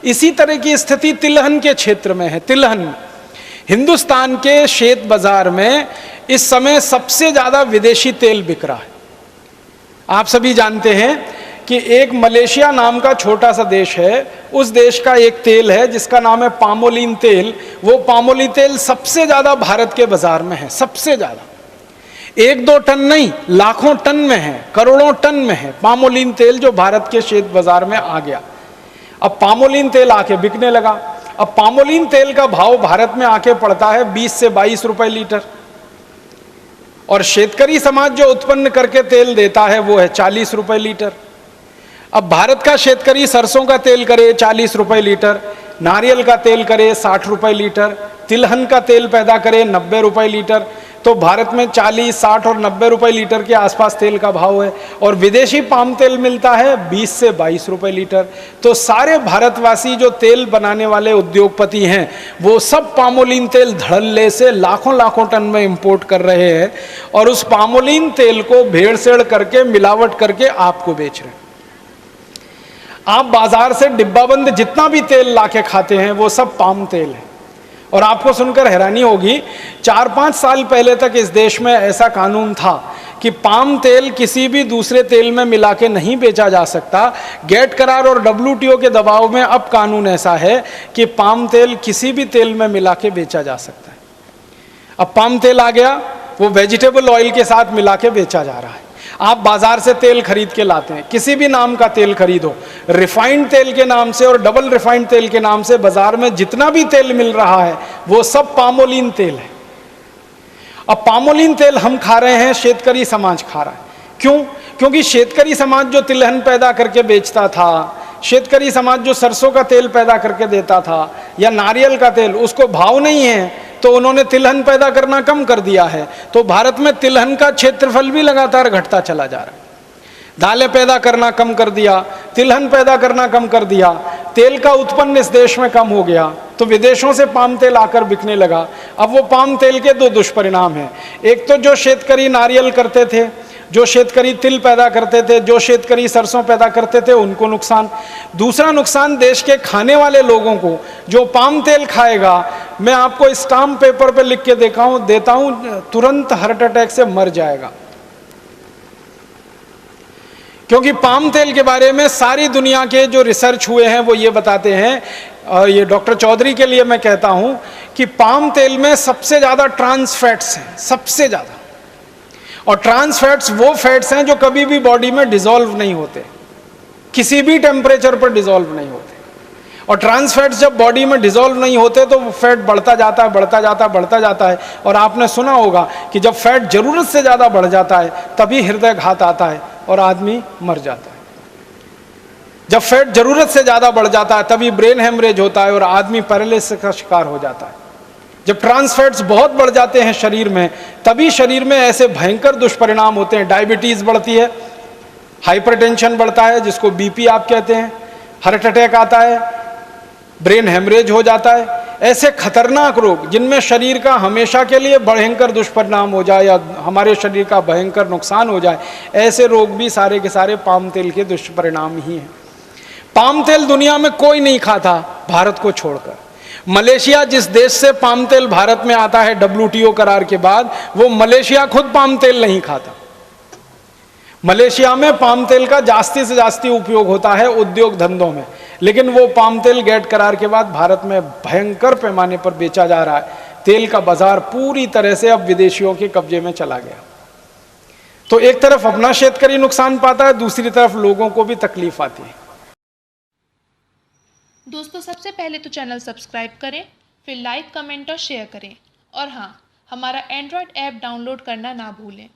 इसी तरह की स्थिति तिलहन के क्षेत्र में है। तिलहन हिंदुस्तान के शेत बाजार में इस समय सबसे ज्यादा विदेशी तेल बिक रहा है। आप सभी जानते हैं कि एक मलेशिया नाम का छोटा सा देश है, उस देश का एक तेल है जिसका नाम है पामोलिन तेल। वो पामोलिन तेल सबसे ज्यादा भारत के बाजार में है, सबसे ज्यादा। 1-2 टन नहीं, लाखों टन में है, करोड़ों टन में है पामोलिन तेल, जो भारत के शेत बाजार में आ गया। अब पामोलिन तेल आके बिकने लगा। अब पामोलिन तेल का भाव भारत में आके पड़ता है 20 से 22 रुपए लीटर, और शेतकरी समाज जो उत्पन्न करके तेल देता है वो है 40 रुपए लीटर। अब भारत का शेतकरी सरसों का तेल करे 40 रुपए लीटर, नारियल का तेल करे 60 रुपए लीटर, तिलहन का तेल पैदा करे 90 रुपए लीटर। तो भारत में 40, 60 और 90 रुपए लीटर के आसपास तेल का भाव है, और विदेशी पाम तेल मिलता है 20 से 22 रुपए लीटर। तो सारे भारतवासी जो तेल बनाने वाले उद्योगपति हैं वो सब पामोलिन तेल धड़ल्ले से लाखों लाखों टन में इंपोर्ट कर रहे हैं, और उस पामोलिन तेल को भेड़सेड़ करके, मिलावट करके आपको बेच रहे हैं। आप बाजार से डिब्बाबंद जितना भी तेल लाके खाते हैं वो सब पाम तेल है। और आपको सुनकर हैरानी होगी, 4-5 साल पहले तक इस देश में ऐसा कानून था कि पाम तेल किसी भी दूसरे तेल में मिला के नहीं बेचा जा सकता। गेट करार और WTO के दबाव में अब कानून ऐसा है कि पाम तेल किसी भी तेल में मिला के बेचा जा सकता है। अब पाम तेल आ गया, वो वेजिटेबल ऑयल के साथ मिला के बेचा जा रहा है। आप बाजार से तेल खरीद के लाते हैं, किसी भी नाम का तेल खरीदो, रिफाइंड तेल के नाम से और डबल रिफाइंड तेल के नाम से बाजार में जितना भी तेल मिल रहा है वो सब पामोलिन तेल है। अब पामोलिन तेल हम खा रहे हैं, शेतकरी समाज खा रहा है। क्यों? क्योंकि शेतकरी समाज जो तिलहन पैदा करके बेचता था, शेतकरी समाज जो सरसों का तेल पैदा करके देता था या नारियल का तेल, उसको भाव नहीं है, तो उन्होंने तिलहन पैदा करना कम कर दिया है। तो भारत में तिलहन का क्षेत्रफल भी लगातार घटता चला जा रहा है। दालें पैदा करना कम कर दिया, तिलहन पैदा करना कम कर दिया, तेल का उत्पन्न इस देश में कम हो गया, तो विदेशों से पाम तेल आकर बिकने लगा। अब वो पाम तेल के 2 दुष्परिणाम हैं। एक तो जो शेतकरी नारियल करते थे, जो शेतकरी तिल पैदा करते थे, जो शेतकरी सरसों पैदा करते थे, उनको नुकसान। दूसरा नुकसान देश के खाने वाले लोगों को, जो पाम तेल खाएगा, मैं आपको स्टाम्प पेपर पे लिख के देता हूं, तुरंत हार्ट अटैक से मर जाएगा। क्योंकि पाम तेल के बारे में सारी दुनिया के जो रिसर्च हुए हैं वो ये बताते हैं, और ये डॉक्टर चौधरी के लिए मैं कहता हूं कि पाम तेल में सबसे ज्यादा ट्रांस फैट्स हैं, सबसे ज्यादा। और ट्रांस फैट्स वो फैट्स हैं जो कभी भी बॉडी में डिसॉल्व नहीं होते, किसी भी टेम्परेचर पर डिसॉल्व नहीं होते। और ट्रांस फैट्स जब बॉडी में डिसॉल्व नहीं होते तो वो फैट बढ़ता जाता है, बढ़ता जाता है, बढ़ता जाता है। और आपने सुना होगा कि जब फैट जरूरत से ज्यादा बढ़ जाता है तभी हृदय घात आता है और आदमी मर जाता है। जब फैट जरूरत से ज्यादा बढ़ जाता है तभी ब्रेन हेमरेज होता है और आदमी पैरालिसिस का शिकार हो जाता है। जब ट्रांस फैट्स बहुत बढ़ जाते हैं शरीर में, तभी शरीर में ऐसे भयंकर दुष्परिणाम होते हैं। डायबिटीज बढ़ती है, हाइपरटेंशन बढ़ता है जिसको बीपी आप कहते हैं, हार्ट अटैक आता है, ब्रेन हेमरेज हो जाता है। ऐसे खतरनाक रोग जिनमें शरीर का हमेशा के लिए भयंकर दुष्परिणाम हो जाए या हमारे शरीर का भयंकर नुकसान हो जाए, ऐसे रोग भी सारे के सारे पाम तेल के दुष्परिणाम ही हैं। पाम तेल दुनिया में कोई नहीं खाता भारत को छोड़कर। मलेशिया जिस देश से पाम तेल भारत में आता है WTO करार के बाद, वो मलेशिया खुद पाम तेल नहीं खाता। मलेशिया में पाम तेल का जास्ती से जास्ती उपयोग होता है उद्योग धंधों में, लेकिन वो पाम तेल गेट करार के बाद भारत में भयंकर पैमाने पर बेचा जा रहा है। तेल का बाजार पूरी तरह से अब विदेशियों के कब्जे में चला गया। तो एक तरफ अपना शेतकरी नुकसान पाता है, दूसरी तरफ लोगों को भी तकलीफ आती है। दोस्तों, सबसे पहले तो चैनल सब्सक्राइब करें, फिर लाइक, कमेंट और शेयर करें। और हाँ, हमारा एंड्रॉयड ऐप डाउनलोड करना ना भूलें।